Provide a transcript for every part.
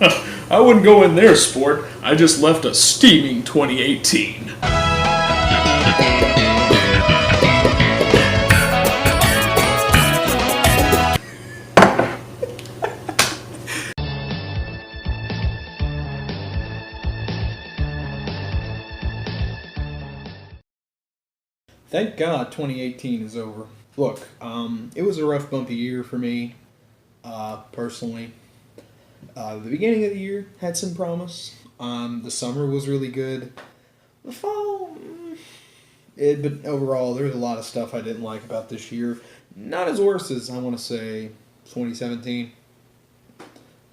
I wouldn't go in there, sport. I just left a steaming 2018. Thank God 2018 is over. Look, it was a rough, bumpy year for me, personally. The beginning of the year had some promise. The summer was really good. The fall, but overall, there was a lot of stuff I didn't like about this year. Not as worse as, I want to say, 2017.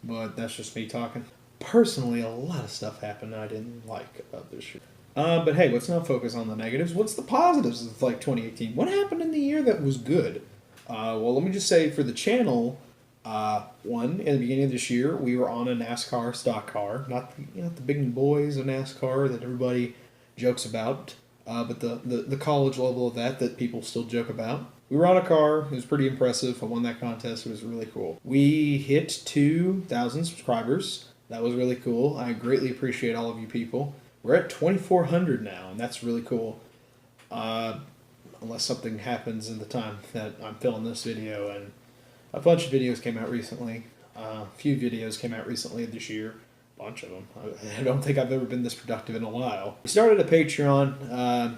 But that's just me talking. Personally, a lot of stuff happened I didn't like about this year. But hey, let's not focus on the negatives. What's the positives of 2018? What happened in the year that was good? Well, let me just say for the channel, one, in the beginning of this year, we were on a NASCAR stock car. Not the big boys of NASCAR that everybody jokes about, but the college level of that people still joke about. We were on a car. It was pretty impressive. I won that contest. It was really cool. We hit 2,000 subscribers. That was really cool. I greatly appreciate all of you people. We're at 2,400 now, and that's really cool. Unless something happens in the time that I'm filming this video, and a bunch of videos came out recently. A few videos came out recently this year. A bunch of them. I don't think I've ever been this productive in a while. We started a Patreon.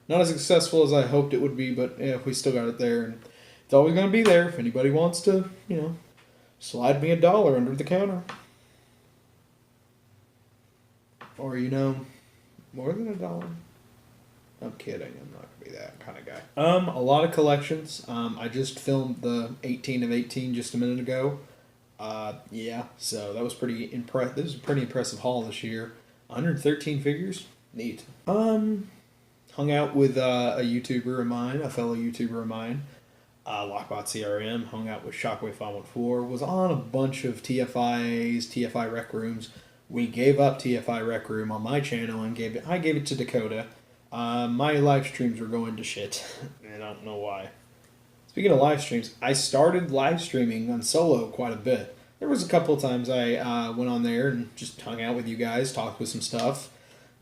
Not as successful as I hoped it would be, but yeah, we still got it there. And it's always going to be there if anybody wants to, slide me $1 under the counter. Or, more than $1. I'm kidding. I'm not going to be that kind of guy. A lot of collections. I just filmed the 18 of 18 just a minute ago. So that was pretty impressive. This was a pretty impressive haul this year. 113 figures. Neat. Hung out with a YouTuber of mine, a fellow YouTuber of mine, Lockbot CRM. Hung out with Shockwave 514. Was on a bunch of TFIs, TFI Rec Rooms. We gave up TFI Rec Room on my channel and I gave it to Dakota. My live streams were going to shit, and I don't know why. Speaking of live streams, I started live streaming on solo quite a bit. There was a couple of times I went on there and just hung out with you guys, talked with some stuff,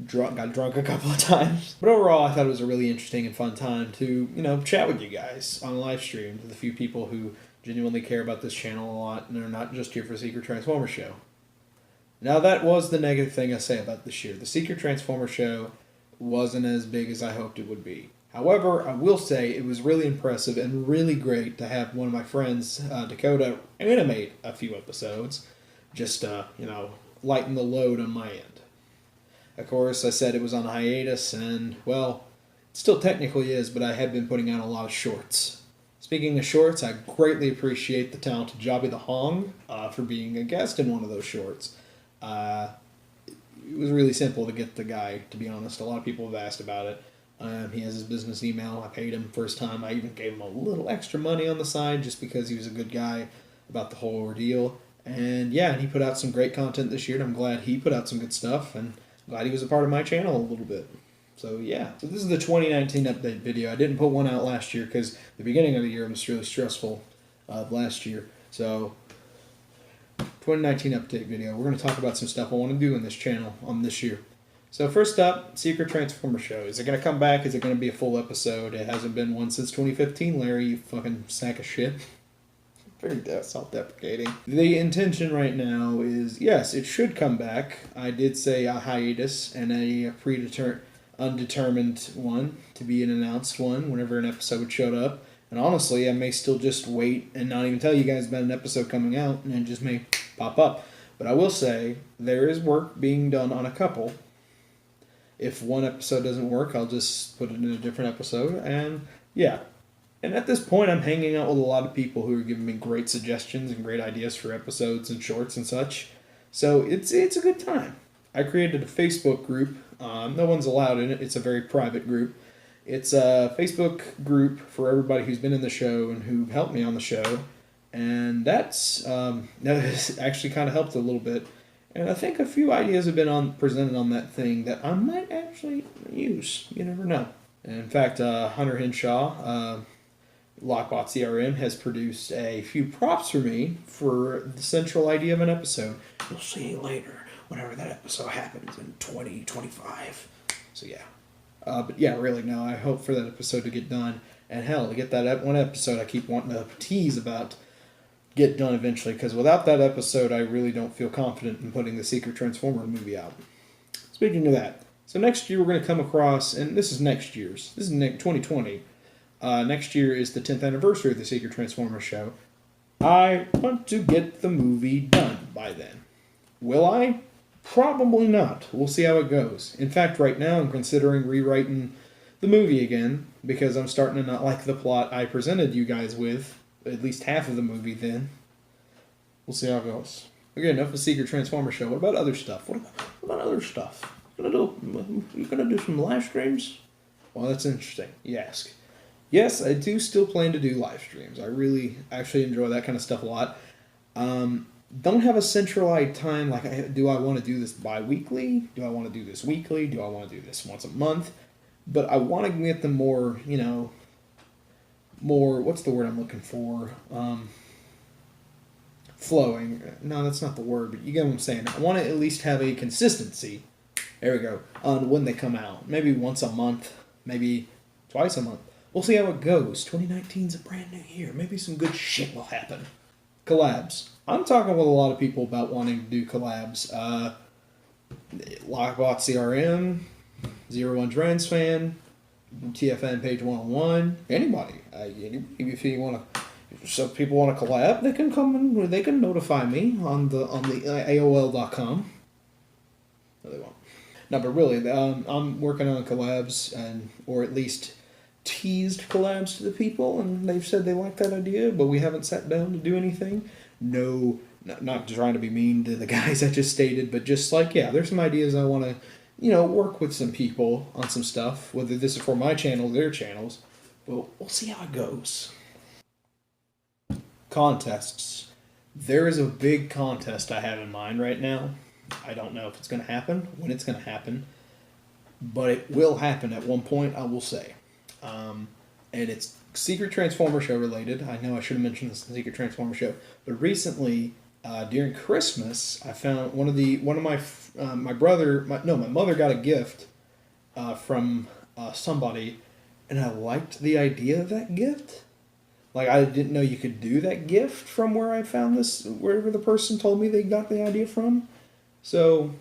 got drunk a couple of times. But overall, I thought it was a really interesting and fun time to, chat with you guys on live stream with a few people who genuinely care about this channel a lot and are not just here for the Secret Transformer Show. Now, that was the negative thing I say about this year. The Secret Transformer Show wasn't as big as I hoped it would be. However, I will say it was really impressive and really great to have one of my friends, Dakota, animate a few episodes. Just, lighten the load on my end. Of course, I said it was on hiatus, and, well, it still technically is, but I have been putting out a lot of shorts. Speaking of shorts, I greatly appreciate the talented Jobby the Hong for being a guest in one of those shorts. It was really simple to get the guy, to be honest. A lot of people have asked about it. He has his business email. I paid him first time. I even gave him a little extra money on the side just because he was a good guy about the whole ordeal. And yeah, he put out some great content this year, and I'm glad he put out some good stuff, and glad he was a part of my channel a little bit. So yeah. So this is the 2019 update video. I didn't put one out last year because the beginning of the year was really stressful last year. So 2019 update video. We're going to talk about some stuff I want to do in this channel on this year. So first up, Secret Transformer Show. Is it going to come back? Is it going to be a full episode? It hasn't been one since 2015, Larry, you fucking sack of shit. Very self-deprecating. The intention right now is, yes, it should come back. I did say a hiatus and a undetermined one to be an announced one whenever an episode showed up. And honestly, I may still just wait and not even tell you guys about an episode coming out, and it just may pop up. But I will say, there is work being done on a couple. If one episode doesn't work, I'll just put it in a different episode, and yeah. And at this point, I'm hanging out with a lot of people who are giving me great suggestions and great ideas for episodes and shorts and such. So it's a good time. I created a Facebook group. No one's allowed in it. It's a very private group. It's a Facebook group for everybody who's been in the show and who helped me on the show. And that has actually kind of helped a little bit. And I think a few ideas have been presented on that thing that I might actually use. You never know. And in fact, Hunter Henshaw, Lockbot CRM, has produced a few props for me for the central idea of an episode. You'll see later, whenever that episode happens in 2025. So yeah. But yeah, really, no, I hope for that episode to get done. And hell, to get that one episode I keep wanting to tease about get done eventually, because without that episode, I really don't feel confident in putting the Secret Transformer movie out. Speaking of that, so next year we're going to come across, and this is next year's, this is 2020. Next year is the 10th anniversary of the Secret Transformer show. I want to get the movie done by then. Will I? Probably not. We'll see how it goes. In fact, right now I'm considering rewriting the movie again, because I'm starting to not like the plot I presented you guys with. At least half of the movie then. We'll see how it goes. Okay, enough of the Secret Transformer show. What about other stuff? What about other stuff? You gonna do some live streams? Well, that's interesting. You ask. Yes, I do still plan to do live streams. I really actually enjoy that kind of stuff a lot. Don't have a centralized time. Like, do I want to do this bi-weekly? Do I want to do this weekly? Do I want to do this once a month? But I want to get them more, more, what's the word I'm looking for? Flowing. No, that's not the word, but you get what I'm saying. I want to at least have a consistency. There we go. On when they come out. Maybe once a month. Maybe twice a month. We'll see how it goes. 2019's a brand new year. Maybe some good shit will happen. Collabs. I'm talking with a lot of people about wanting to do collabs. Lockbot CRM, Zero One Trends Fan, TFN Page 101, anybody. If you want to, so people want to collab, they can come and they can notify me on the AOL.com. No, they won't. No, but really, I'm working on collabs, or at least teased collabs to the people, and they've said they like that idea, but we haven't sat down to do anything. No, not trying to be mean to the guys I just stated, but just like, yeah, there's some ideas I want to, work with some people on some stuff, whether this is for my channel or their channels, but we'll see how it goes. Contests. There is a big contest I have in mind right now. I don't know if it's going to happen, when it's going to happen, but it will happen at one point, I will say. And it's Secret Transformer show related. I know I should have mentioned this in the Secret Transformer show, but recently, during Christmas, I found my mother got a gift from somebody, and I liked the idea of that gift. Like, I didn't know you could do that gift from where I found this, wherever the person told me they got the idea from. So,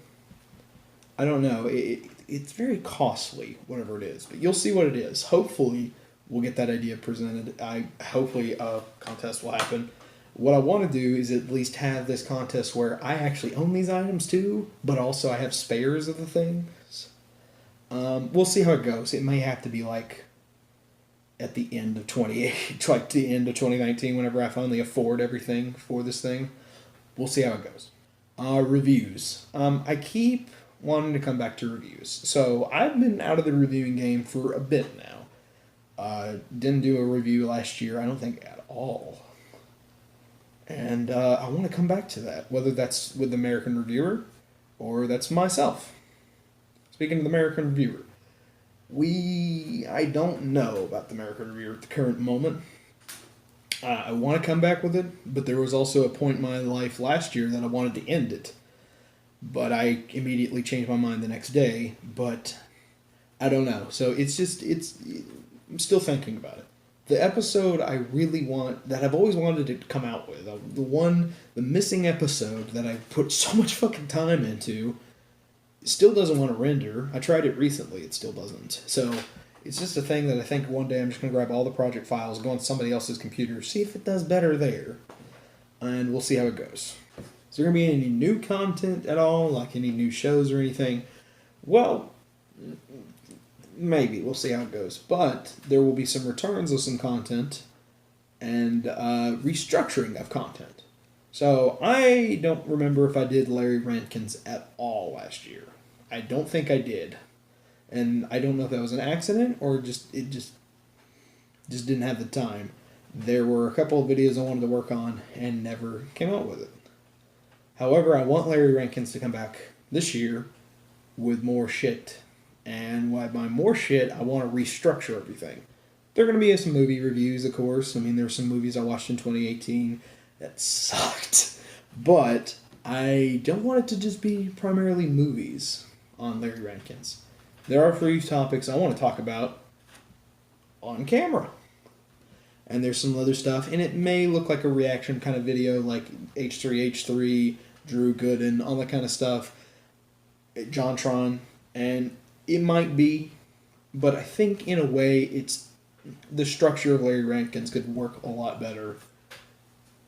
I don't know. It's very costly, whatever it is, but you'll see what it is. Hopefully, we'll get that idea presented. Hopefully a contest will happen. What I want to do is at least have this contest where I actually own these items too, but also I have spares of the things. We'll see how it goes. It may have to be like at the end of 2019, whenever I finally afford everything for this thing. We'll see how it goes. Reviews. I keep wanting to come back to reviews. So I've been out of the reviewing game for a bit now. Didn't do a review last year, I don't think at all. And I want to come back to that, whether that's with the American Reviewer or that's myself. Speaking of the American Reviewer, I don't know about the American Reviewer at the current moment. I want to come back with it, but there was also a point in my life last year that I wanted to end it. But I immediately changed my mind the next day, but I don't know. So I'm still thinking about it. The episode I really want, that I've always wanted to come out with, the missing episode that I put so much fucking time into, still doesn't want to render. I tried it recently, it still doesn't. So it's just a thing that I think one day I'm just going to grab all the project files, go on somebody else's computer, see if it does better there, and we'll see how it goes. Is there going to be any new content at all, like any new shows or anything? Well, maybe. We'll see how it goes. But there will be some returns of some content and restructuring of content. So I don't remember if I did Larry Rant-kins at all last year. I don't think I did. And I don't know if that was an accident or it just didn't have the time. There were a couple of videos I wanted to work on and never came out with it. However, I want Larry Rant-kins to come back this year with more shit. And by more shit, I want to restructure everything. There are going to be some movie reviews, of course. I mean, there were some movies I watched in 2018 that sucked. But I don't want it to just be primarily movies on Larry Rant-kins. There are a few topics I want to talk about on camera. And there's some other stuff, and it may look like a reaction kind of video like H3H3, Drew Gooden, all that kind of stuff, JonTron, and it might be, but I think in a way it's the structure of Larry Rant-kins could work a lot better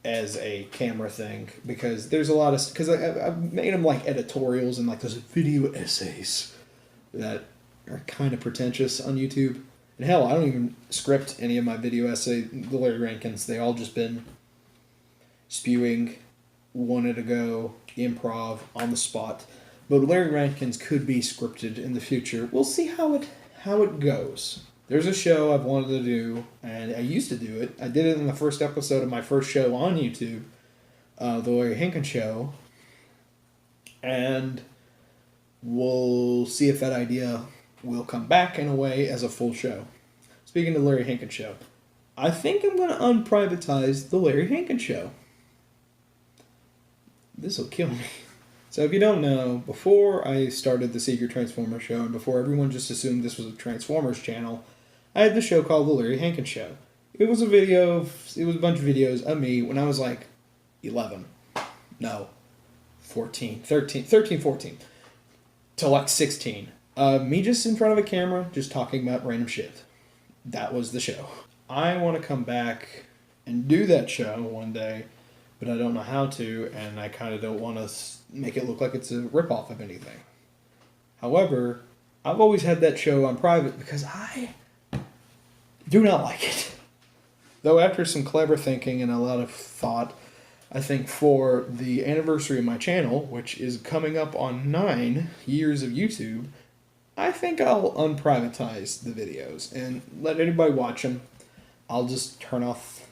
as a camera thing, because there's a lot of, because I've made them like editorials and like those video essays that are kind of pretentious on YouTube. And hell, I don't even script any of my video essay, the Larry Rant-kins. They all just been spewing, wanted to go, improv, on the spot. But Larry Rant-kins could be scripted in the future. We'll see how it goes. There's a show I've wanted to do, and I used to do it. I did it in the first episode of my first show on YouTube, the Larry Hankin Show. And we'll see if that idea will come back in a way as a full show. Speaking of the Larry Hankin Show, I think I'm going to unprivatize the Larry Hankin Show. This will kill me. So if you don't know, before I started the Secret Transformers Show, and before everyone just assumed this was a Transformers channel, I had the show called The Larry Hankin Show. It was a bunch of videos of me when I was like 11. No, 14, till like 16. Me just in front of a camera, just talking about random shit. That was the show. I want to come back and do that show one day, but I don't know how to, and I kind of don't want to make it look like it's a ripoff of anything. However, I've always had that show on private because I do not like it. Though after some clever thinking and a lot of thought, I think for the anniversary of my channel, which is coming up on 9 years of YouTube, I think I'll unprivatize the videos and let anybody watch them. I'll just turn off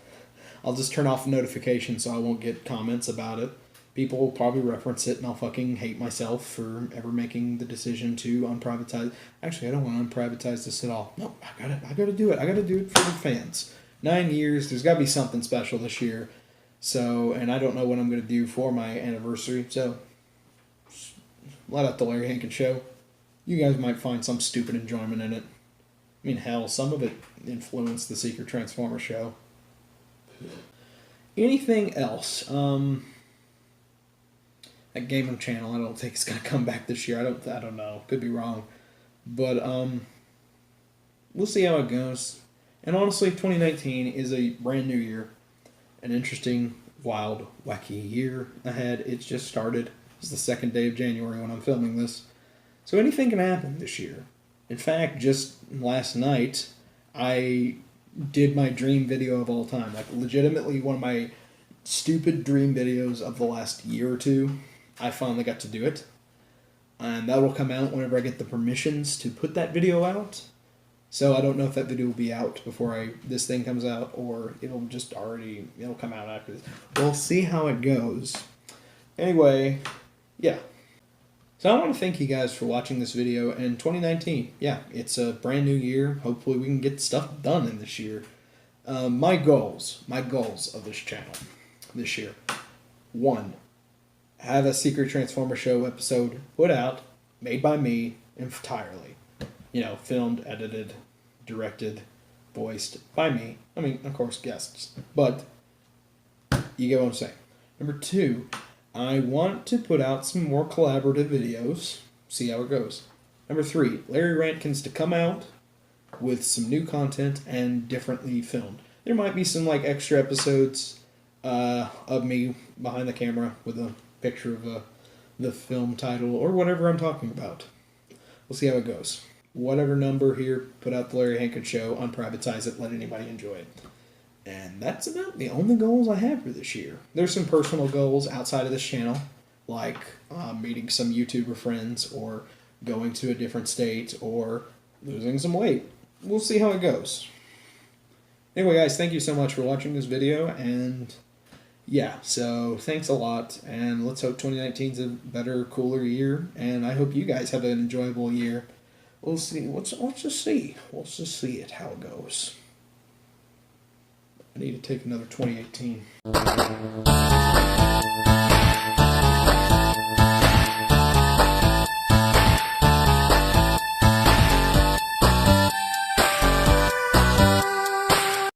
notifications so I won't get comments about it. People will probably reference it, and I'll fucking hate myself for ever making the decision to unprivatize. Actually, I don't want to unprivatize this at all. No, I gotta do it. I gotta do it for the fans. 9 years. There's gotta be something special this year. So, and I don't know what I'm gonna do for my anniversary. So, let out the Larry Hankin Show. You guys might find some stupid enjoyment in it. I mean, hell, some of it influenced the Secret Transformer Show. Anything else? That gaming channel, I don't think it's gonna come back this year. I don't know. Could be wrong, but we'll see how it goes. And honestly, 2019 is a brand new year, an interesting, wild, wacky year ahead. It's just started. It's the 2nd day of January when I'm filming this, so anything can happen this year. In fact, just last night, I did my dream video of all time. Like, legitimately one of my stupid dream videos of the last year or two. I finally got to do it. And that will come out whenever I get the permissions to put that video out. So I don't know if that video will be out before this thing comes out, or it'll come out after this. We'll see how it goes. Anyway, yeah. So I want to thank you guys for watching this video. And 2019, yeah, it's a brand new year. Hopefully we can get stuff done in this year. My goals of this channel this year. 1, have a Secret Transformer Show episode put out, made by me entirely. You know, filmed, edited, directed, voiced by me. I mean, of course, guests. But you get what I'm saying. Number 2, I want to put out some more collaborative videos. See how it goes. Number 3, Larry Rant-kins to come out with some new content and differently filmed. There might be some like extra episodes of me behind the camera with a picture of the film title or whatever I'm talking about. We'll see how it goes. Whatever number here, put out the Larry Hankin Show, unprivatize it, let anybody enjoy it. And that's about the only goals I have for this year. There's some personal goals outside of this channel, like meeting some YouTuber friends, or going to a different state, or losing some weight. We'll see how it goes. Anyway, guys, thank you so much for watching this video, and yeah, so thanks a lot, and let's hope 2019's a better, cooler year, and I hope you guys have an enjoyable year. We'll see. Let's just see. Let's just see how it goes. I need to take another 2018.